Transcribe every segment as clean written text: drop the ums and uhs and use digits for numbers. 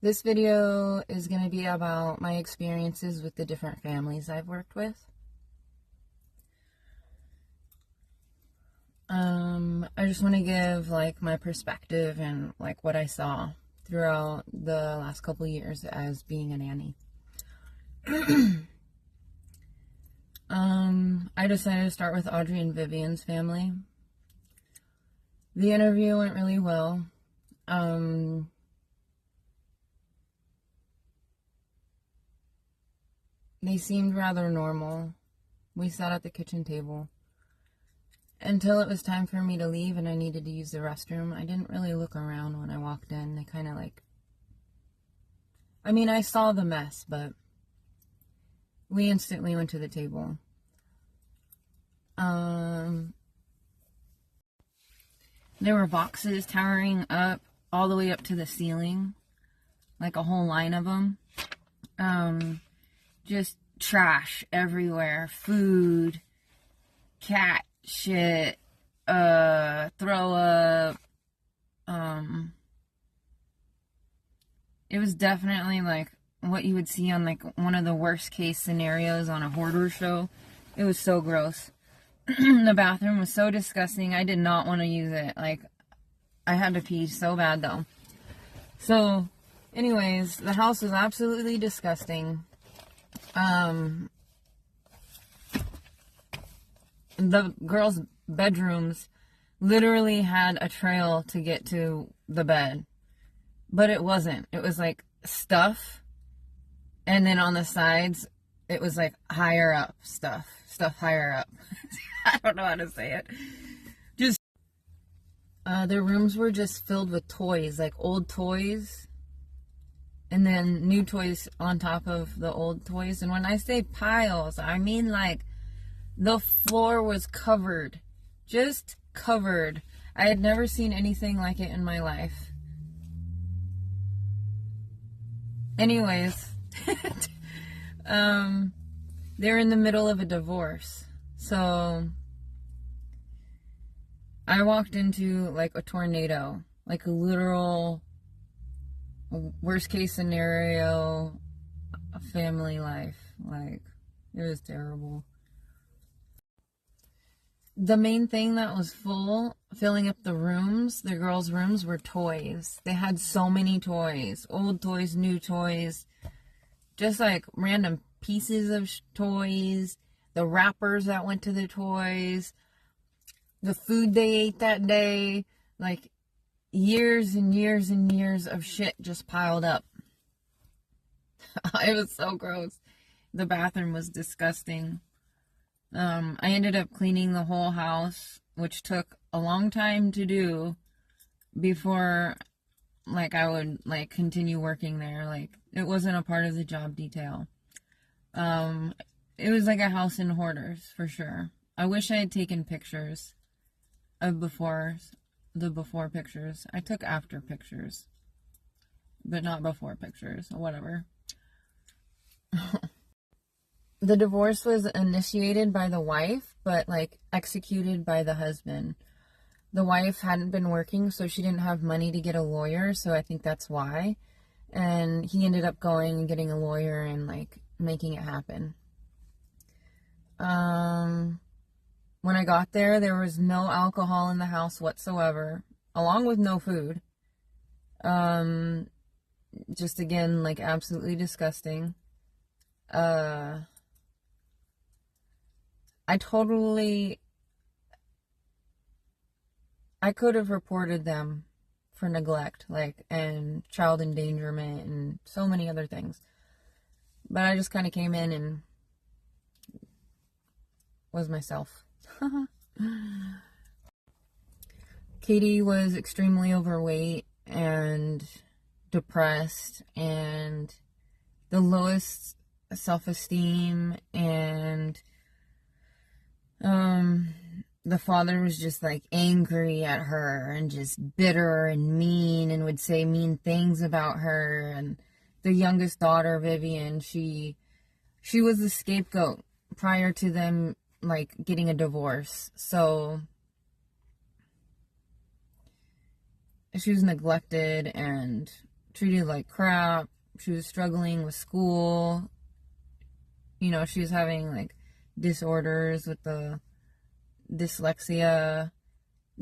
This video is going to be about my experiences with the different families I've worked with. I just want to give my perspective and what I saw throughout the last couple years as being a nanny. I decided to start with Audrey and Vivian's family. The interview went really well. They seemed rather normal. We sat at the kitchen table until it was time for me to leave and I needed to use the restroom. I didn't really look around when I walked in. They kind of I saw the mess, but we instantly went to the table. There were boxes towering up all the way up to the ceiling, like a whole line of them. Just trash everywhere, food, cat shit, throw up. It was definitely what you would see on one of the worst case scenarios on a hoarder show. It was so gross. The bathroom was so disgusting. I did not want to use it. I had to pee so bad though. So anyways, the house was absolutely disgusting. The girls' bedrooms literally had a trail to get to the bed, but it wasn't. It was stuff, and then on the sides it was higher up stuff higher up. I don't know how to say it. Just their rooms were just filled with toys, old toys, and then new toys on top of the old toys. And when I say piles, I mean the floor was covered. Just covered. I had never seen anything like it in my life. Anyways, they're in the middle of a divorce. So I walked into a tornado, a literal worst case scenario family life. It was terrible. The main thing that was filling up the rooms, the girls' rooms, were toys. They had so many toys. Old toys, new toys. Just random pieces of toys. The wrappers that went to the toys. The food they ate that day. Years and years and years of shit just piled up. It was so gross. The bathroom was disgusting. I ended up cleaning the whole house, which took a long time to do before I would continue working there. It wasn't a part of the job detail. It was a house in hoarders for sure. I wish I had taken pictures of the before pictures. I took after pictures, but not before pictures or whatever. The divorce was initiated by the wife, but executed by the husband. The wife hadn't been working, so she didn't have money to get a lawyer, so I think that's why. And he ended up going and getting a lawyer and making it happen. When I got there, there was no alcohol in the house whatsoever, along with no food. Just again, absolutely disgusting. I could have reported them for neglect, and child endangerment and so many other things. But I just kind of came in and was myself. Katie was extremely overweight and depressed and the lowest self-esteem, and the father was just angry at her and just bitter and mean and would say mean things about her. And the youngest daughter, Vivian, she was the scapegoat prior to them getting a divorce. So she was neglected and treated like crap. She was struggling with school. You know, she was having like disorders with the dyslexia.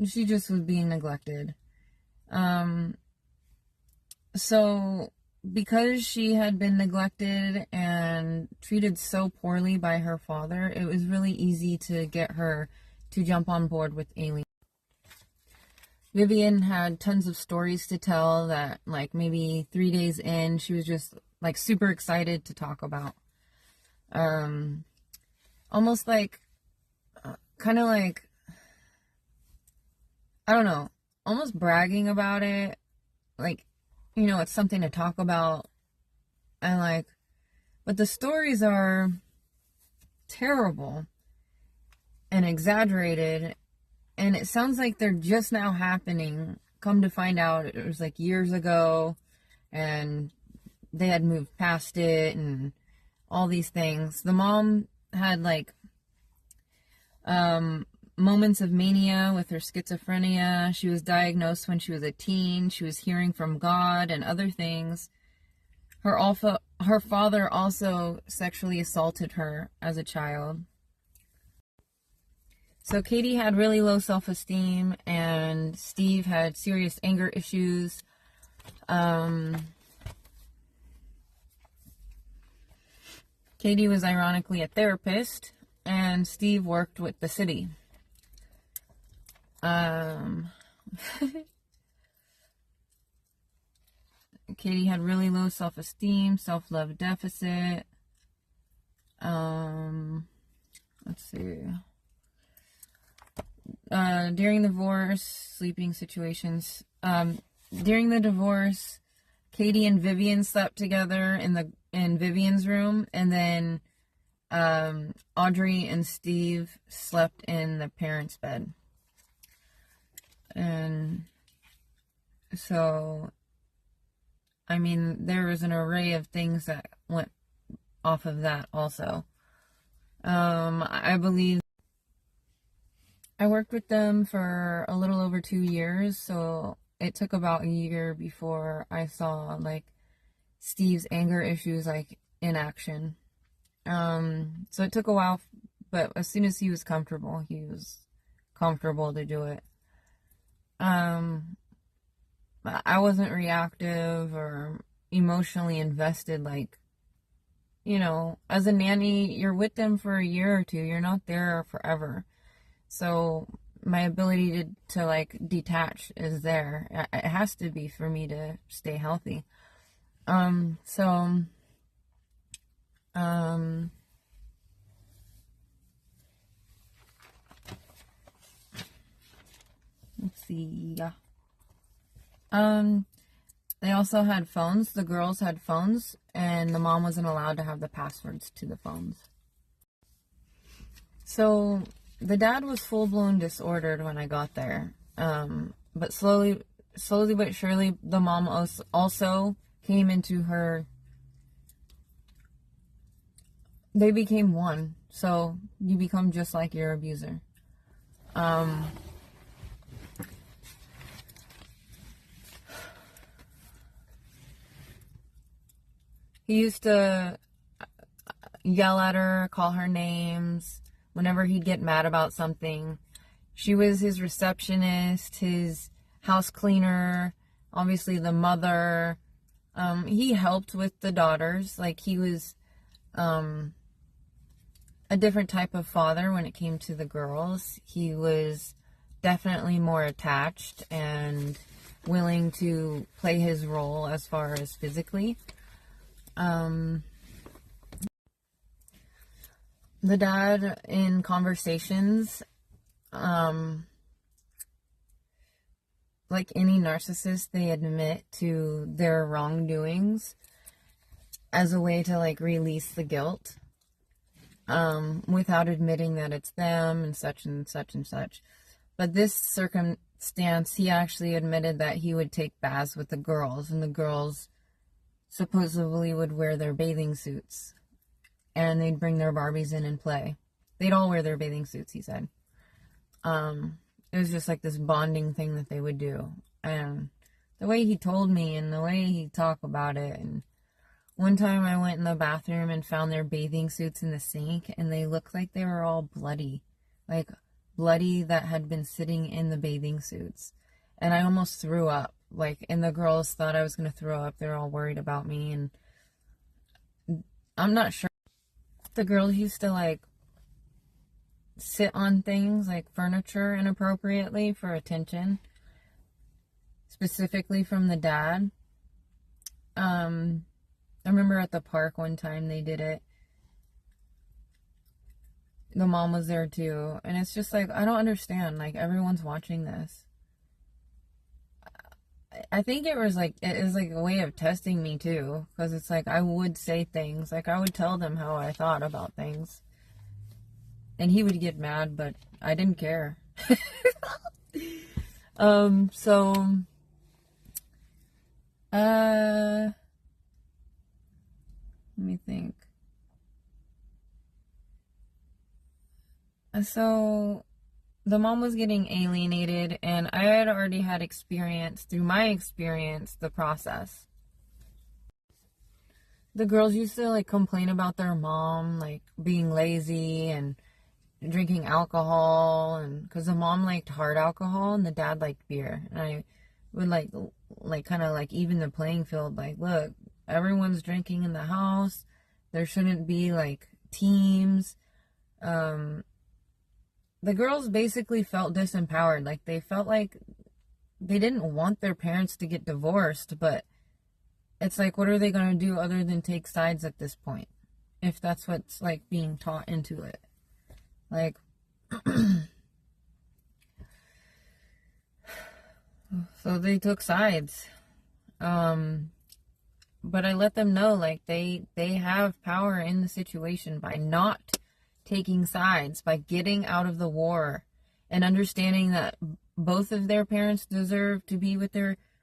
She just was being neglected. So because she had been neglected and treated so poorly by her father, it was really easy to get her to jump on board with Aileen. Vivian had tons of stories to tell that, like, maybe 3 days in, she was just, like, super excited to talk about. Almost like, kind of like, I don't know, almost bragging about it. Like, you know, it's something to talk about. And, like, but the stories are terrible and exaggerated. And it sounds like they're just now happening. Come to find out, it was like years ago, and they had moved past it, and all these things. The mom had like moments of mania with her schizophrenia. She was diagnosed when she was a teen. She was hearing from God and other things. Her father also sexually assaulted her as a child. So Katie had really low self-esteem, and Steve had serious anger issues. Katie was ironically a therapist, and Steve worked with the city. Katie had really low self-esteem, self-love deficit. Let's see. During the divorce, sleeping situations. During the divorce, Katie and Vivian slept together in Vivian's room, and then Audrey and Steve slept in the parents' bed. And so, I mean, there was an array of things that went off of that also. I believe I worked with them for a little over 2 years, so it took about a year before I saw, like, Steve's anger issues, like, in action. So it took a while, but as soon as he was comfortable to do it. I wasn't reactive or emotionally invested, like, you know, as a nanny, you're with them for a year or two, you're not there forever. So my ability to like detach is there. It has to be for me to stay healthy. Let's see. Yeah. They also had phones. The girls had phones, and the mom wasn't allowed to have the passwords to the phones. So the dad was full-blown disordered when I got there. But slowly but surely, the mom also came into her. They became one. So you become just like your abuser. He used to yell at her, call her names whenever he'd get mad about something. She was his receptionist, his house cleaner, obviously the mother. He helped with the daughters. Like, he was a different type of father when it came to the girls. He was definitely more attached and willing to play his role as far as physically. The dad, in conversations, like any narcissist, they admit to their wrongdoings as a way to, like, release the guilt, without admitting that it's them and such and such and such. But this circumstance, he actually admitted that he would take baths with the girls, and the girls supposedly would wear their bathing suits, and they'd bring their Barbies in and play. They'd all wear their bathing suits, he said. It was just like this bonding thing that they would do. And the way he told me and the way he talked about it. And one time I went in the bathroom and found their bathing suits in the sink, and they looked like they were all bloody. Like, bloody that had been sitting in the bathing suits. And I almost threw up. Like, and the girls thought I was going to throw up. They're all worried about me. And I'm not sure. The girls used to, like, sit on things like furniture inappropriately for attention, specifically from the dad. I remember at the park one time they did it. The mom was there too, and it's just like, I don't understand. Like, everyone's watching this. I think it was like, it is like a way of testing me too, because it's like I would say things, like I would tell them how I thought about things, and he would get mad, but I didn't care. So let me think. So the mom was getting alienated, and I had already had experience, through my experience, the process. The girls used to like complain about their mom like being lazy and drinking alcohol, and because the mom liked hard alcohol and the dad liked beer, and I would like kind of like even the playing field, like, look, everyone's drinking in the house, there shouldn't be like teams. The girls basically felt disempowered. Like, they felt like they didn't want their parents to get divorced, but it's like, what are they going to do other than take sides at this point? If that's what's like being taught into it. Like, so they took sides. But I let them know, like, they have power in the situation by not taking sides, by getting out of the war and understanding that both of their parents deserve to be with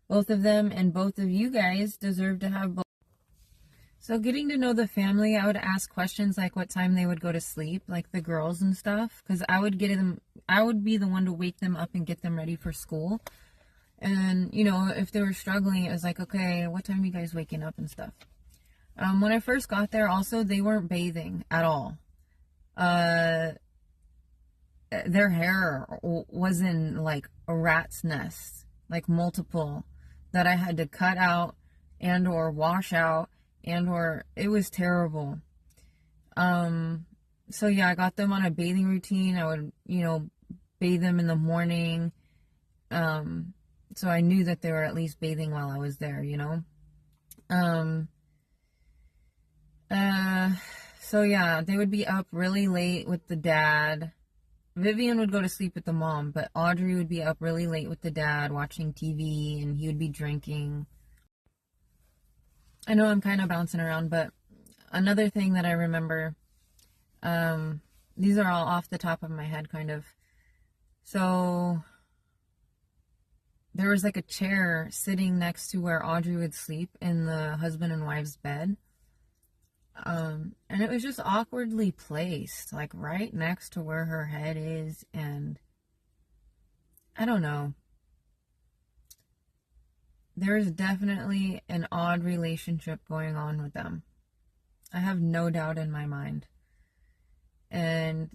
both of them, and both of you guys deserve to have both. So getting to know the family, I would ask questions like what time they would go to sleep, like the girls and stuff, because I would be the one to wake them up and get them ready for school. And, you know, if they were struggling, it was like, okay, what time are you guys waking up and stuff. When I first got there, also, they weren't bathing at all. Their hair was in like a rat's nest, like multiple, that I had to cut out and or wash out, and or it was terrible. So yeah, I got them on a bathing routine. I would, you know, bathe them in the morning. So I knew that they were at least bathing while I was there, you know. So yeah, they would be up really late with the dad. Vivian would go to sleep with the mom, but Audrey would be up really late with the dad watching TV, and he would be drinking. I know I'm kind of bouncing around, but another thing that I remember, these are all off the top of my head, kind of. So there was like a chair sitting next to where Audrey would sleep in the husband and wife's bed. And it was just awkwardly placed, like right next to where her head is, and I don't know. There's definitely an odd relationship going on with them. I have no doubt in my mind. And,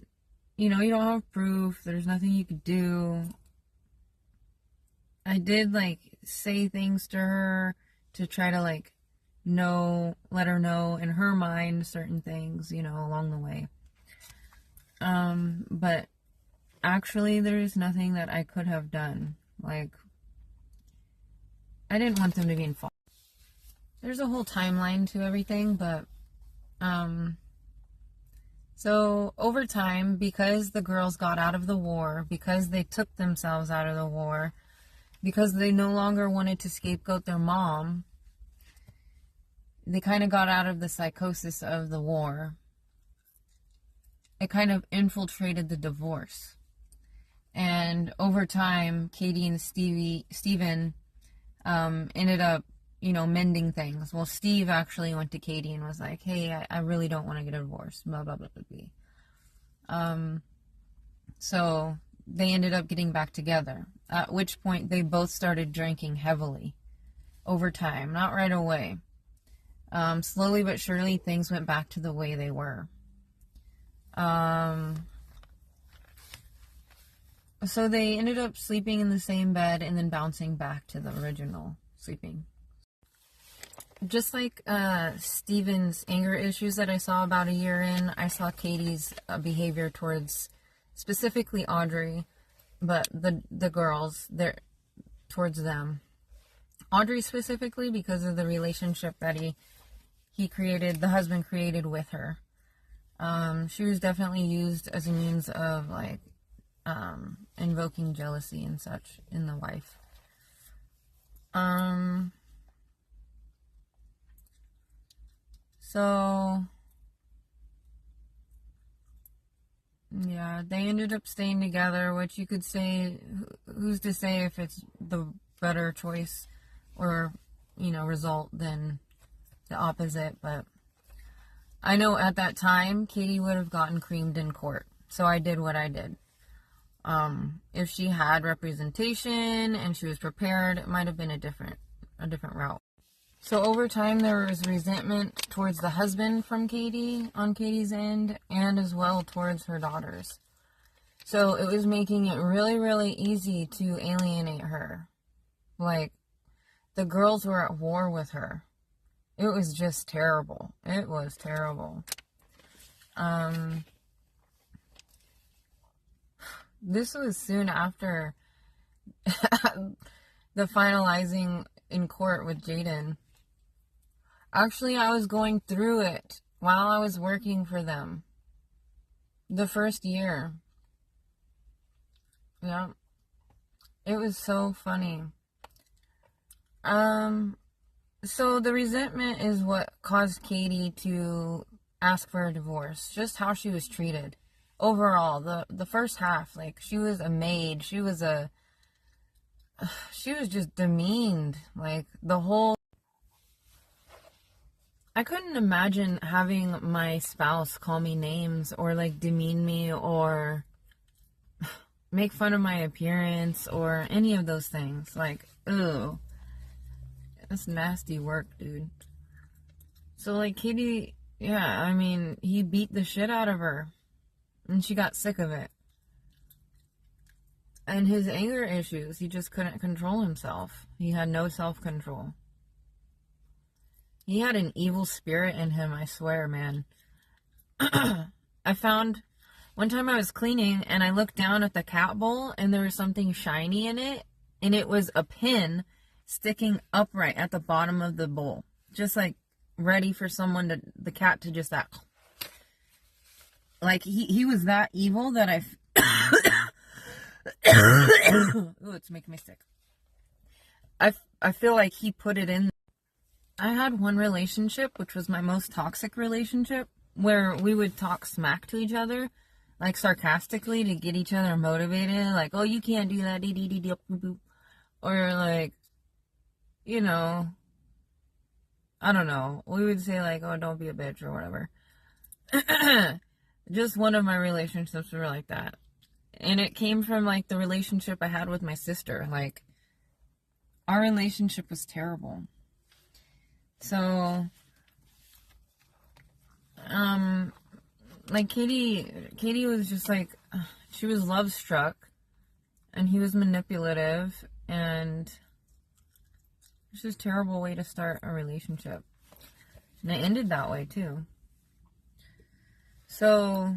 you know, you don't have proof. There's nothing you could do. I did, like, say things to her to try to, like, let her know in her mind certain things, you know, along the way. But actually there's nothing that I could have done. Like, I didn't want them to be in fault. There's a whole timeline to everything, but, so over time, because the girls got out of the war, because they took themselves out of the war, because they no longer wanted to scapegoat their mom, they kind of got out of the psychosis of the war. It kind of infiltrated the divorce. And over time, Katie and Steven ended up, you know, mending things. Well, Steve actually went to Katie and was like, hey, I really don't want to get a divorce, blah, blah, blah, blah, blah. So they ended up getting back together, at which point they both started drinking heavily. over time, not right away. Slowly but surely, things went back to the way they were. So they ended up sleeping in the same bed and then bouncing back to the original sleeping. Just like Steven's anger issues that I saw about a year in, I saw Katie's behavior towards specifically Audrey, but the girls, towards them. Audrey specifically because of the relationship that he created, the husband created with her. She was definitely used as a means of like invoking jealousy and such in the wife. So yeah, they ended up staying together, which you could say, who's to say if it's the better choice or, result than the opposite. But I know at that time, Katie would have gotten creamed in court. So I did what I did. If she had representation and she was prepared, it might have been a different route. So over time, there was resentment towards the husband from Katie on Katie's end, and as well towards her daughters. So it was making it really, really easy to alienate her. Like, the girls were at war with her. It was just terrible. It was terrible. This was soon after the finalizing in court with Jaden. Actually, I was going through it while I was working for them. The first year. Yeah. It was so funny. So the resentment is what caused Katie to ask for a divorce. Just how she was treated. Overall, the first half, like, she was a maid. She was just demeaned. Like, the whole... I couldn't imagine having my spouse call me names or, like, demean me or make fun of my appearance or any of those things. Like, ew. That's nasty work, dude. So, like, Katie, yeah, I mean, he beat the shit out of her. And she got sick of it. And his anger issues, he just couldn't control himself. He had no self-control. He had an evil spirit in him, I swear, man. I found, one time I was cleaning, and I looked down at the cat bowl, and there was something shiny in it, and it was a pin sticking upright at the bottom of the bowl. Just, like, ready for the cat to just that... Like, he was that evil that ooh, it's making me sick. I feel like he put it in. I had one relationship, which was my most toxic relationship, where we would talk smack to each other, like sarcastically to get each other motivated, like, oh, you can't do that, or like, I don't know, we would say like, oh, don't be a bitch or whatever. Just one of my relationships were like that. And it came from, like, the relationship I had with my sister. Like, our relationship was terrible. So, like, Katie was just, like, she was love-struck. And he was manipulative. And it's just a terrible way to start a relationship. And it ended that way, too. So,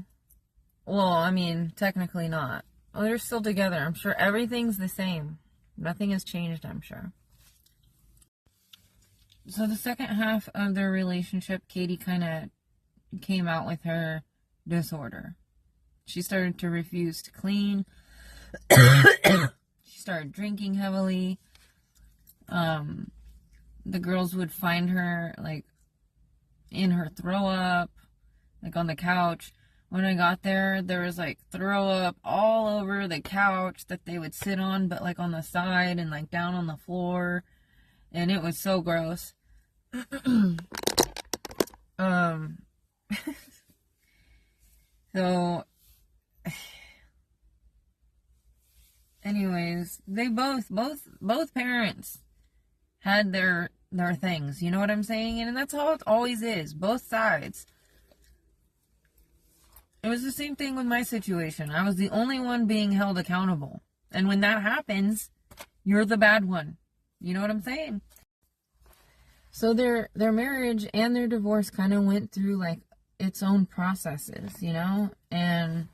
well, I mean, technically not. Well, they're still together. I'm sure everything's the same. Nothing has changed, I'm sure. So the second half of their relationship, Katie kind of came out with her disorder. She started to refuse to clean. She started drinking heavily. The girls would find her, like, in her throw up. Like, on the couch. When I got there, there was, like, throw up all over the couch that they would sit on, but, like, on the side and, like, down on the floor. And it was so gross. So, anyways, they both parents had their things. You know what I'm saying? And that's how it always is. Both sides. It was the same thing with my situation. I was the only one being held accountable. And when that happens, you're the bad one. You know what I'm saying? So their marriage and their divorce kind of went through like its own processes, you know? And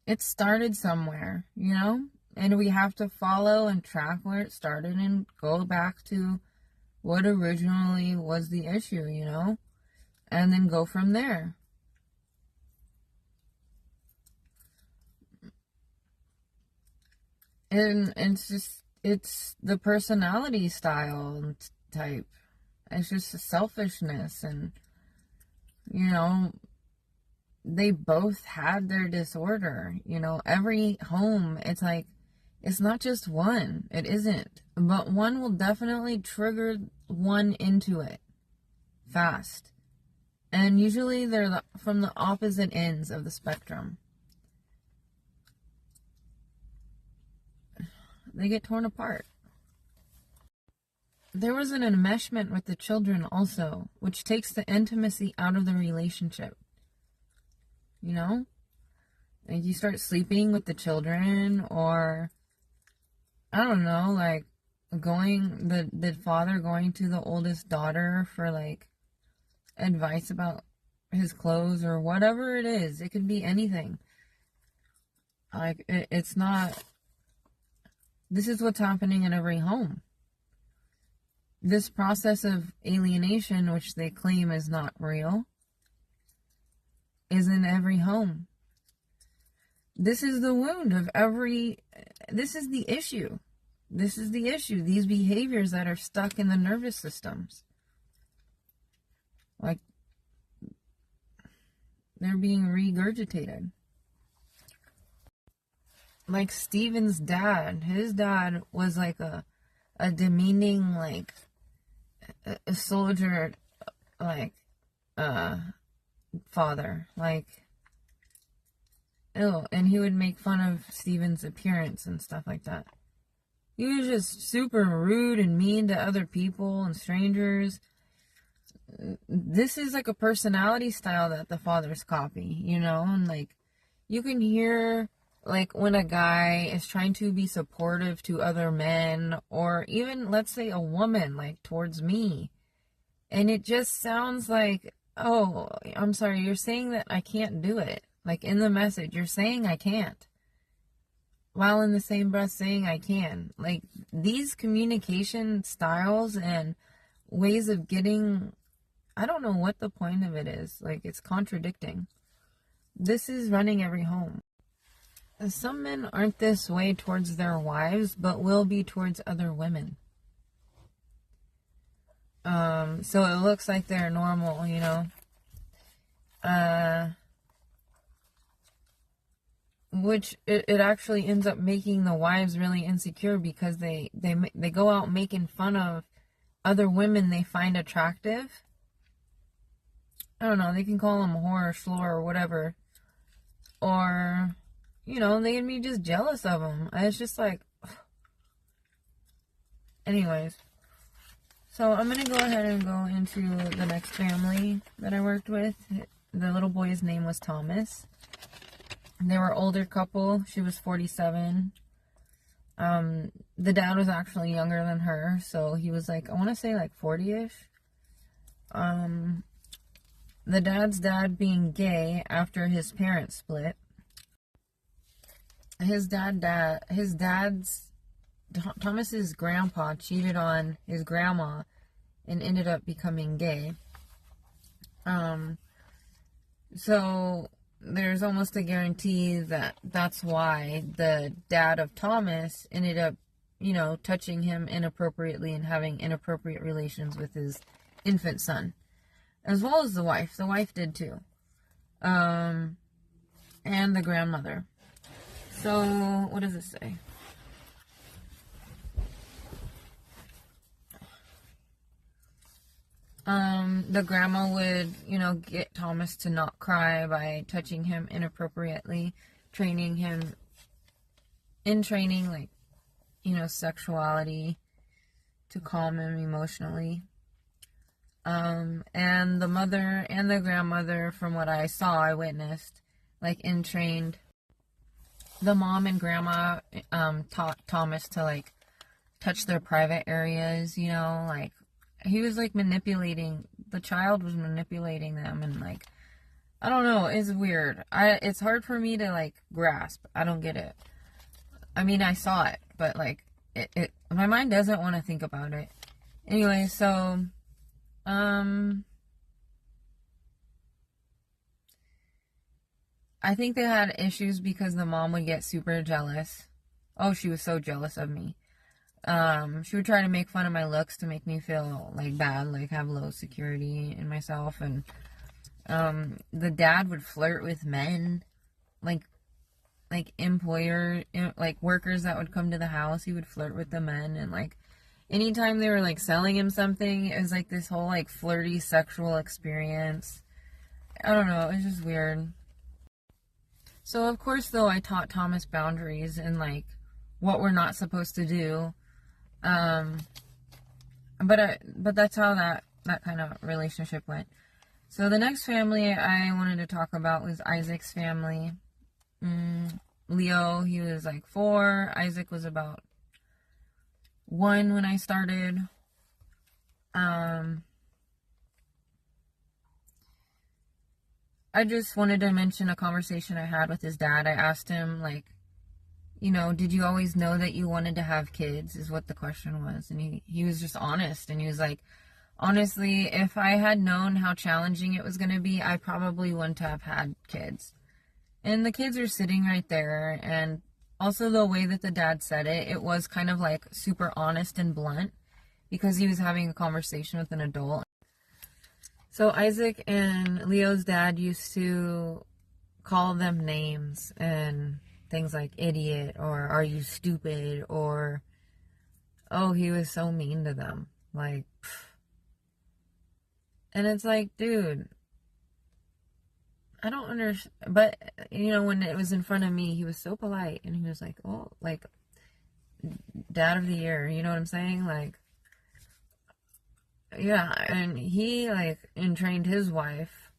it started somewhere, you know? And we have to follow and track where it started and go back to what originally was the issue, you know? And then go from there. And it's the personality style type. It's just the selfishness, and, you know, they both had their disorder. You know, every home, it's like, it's not just one. It isn't. But one will definitely trigger one into it fast. And usually they're from the opposite ends of the spectrum. They get torn apart. There was an enmeshment with the children also, which takes the intimacy out of the relationship. You know? Like, you start sleeping with the children, or, I don't know, like, the father going to the oldest daughter for, like, advice about his clothes or whatever it is. It could be anything. Like, it's not... This is what's happening in every home. This process of alienation, which they claim is not real, is in every home. This is the wound of every... This is the issue. This is the issue. These behaviors that are stuck in the nervous systems. Like, they're being regurgitated. Like Steven's dad. His dad was like a demeaning, like, a soldier, like, father. Like, ew. And he would make fun of Steven's appearance and stuff like that. He was just super rude and mean to other people and strangers. This is like a personality style that the fathers copy, you know? And, like, you can hear... Like, when a guy is trying to be supportive to other men, or even, let's say, a woman, like, towards me, and it just sounds like, oh, I'm sorry, you're saying that I can't do it. Like, in the message, you're saying I can't, while in the same breath saying I can. Like, these communication styles and ways of getting, I don't know what the point of it is. Like, it's contradicting. This is running every home. Some men aren't this way towards their wives, but will be towards other women. So it looks like they're normal, you know. Which it actually ends up making the wives really insecure, because they go out making fun of other women they find attractive. I don't know, they can call them a whore or slur or whatever. Or... You know, they can be just jealous of them. It's just like... Anyways. So, I'm going to go ahead and go into the next family that I worked with. The little boy's name was Thomas. They were an older couple. She was 47. The dad was actually younger than her. So, he was like, I want to say like 40-ish. The dad's dad being gay after his parents split. Thomas's grandpa cheated on his grandma and ended up becoming gay. So there's almost a guarantee that that's why the dad of Thomas ended up, you know, touching him inappropriately and having inappropriate relations with his infant son, as well as the wife. The wife did too. And the grandmother. So, what does it say? The grandma would, you know, get Thomas to not cry by touching him inappropriately, training him, like, you know, sexuality, to calm him emotionally. And the mother and the grandmother, from what I saw, I witnessed, like, entrained the mom and grandma, taught Thomas to, like, touch their private areas, you know, like, he was, like, the child was manipulating them, and, like, I don't know, it's weird. It's hard for me to, like, grasp. I don't get it. I mean, I saw it, but, like, my mind doesn't want to think about it. Anyway, so, I think they had issues because the mom would get super jealous. Oh, she was so jealous of me. She would try to make fun of my looks to make me feel, like, bad, like, have low security in myself, and, the dad would flirt with men, like workers that would come to the house, he would flirt with the men, and, like, anytime they were, like, selling him something, it was, like, this whole, like, flirty sexual experience. I don't know, it's just weird. So, of course, though, I taught Thomas boundaries and, like, what we're not supposed to do. But that's how that kind of relationship went. So the next family I wanted to talk about was Isaac's family. Leo, he was like 4. Isaac was about 1 when I started. I just wanted to mention a conversation I had with his dad. I asked him, like, you know, did you always know that you wanted to have kids, is what the question was. And he was just honest. And he was like, honestly, if I had known how challenging it was going to be, I probably wouldn't have had kids. And the kids are sitting right there. And also the way that the dad said it, it was kind of like super honest and blunt because he was having a conversation with an adult. So Isaac and Leo's dad used to call them names and things like idiot or are you stupid or, oh, he was so mean to them. Like, pff. And it's like, dude, I don't understand. But, you know, when it was in front of me, he was so polite and he was like, oh, like, dad of the year, you know what I'm saying? Like, yeah, and he, like, entrained his wife.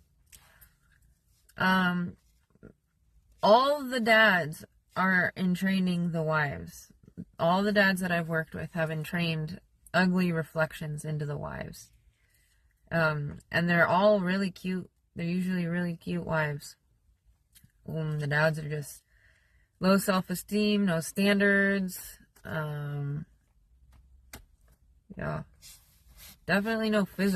All the dads are entraining the wives. All the dads that I've worked with have entrained ugly reflections into the wives. And they're all really cute. They're usually really cute wives. The dads are just low self-esteem, no standards. Yeah. Definitely no physical.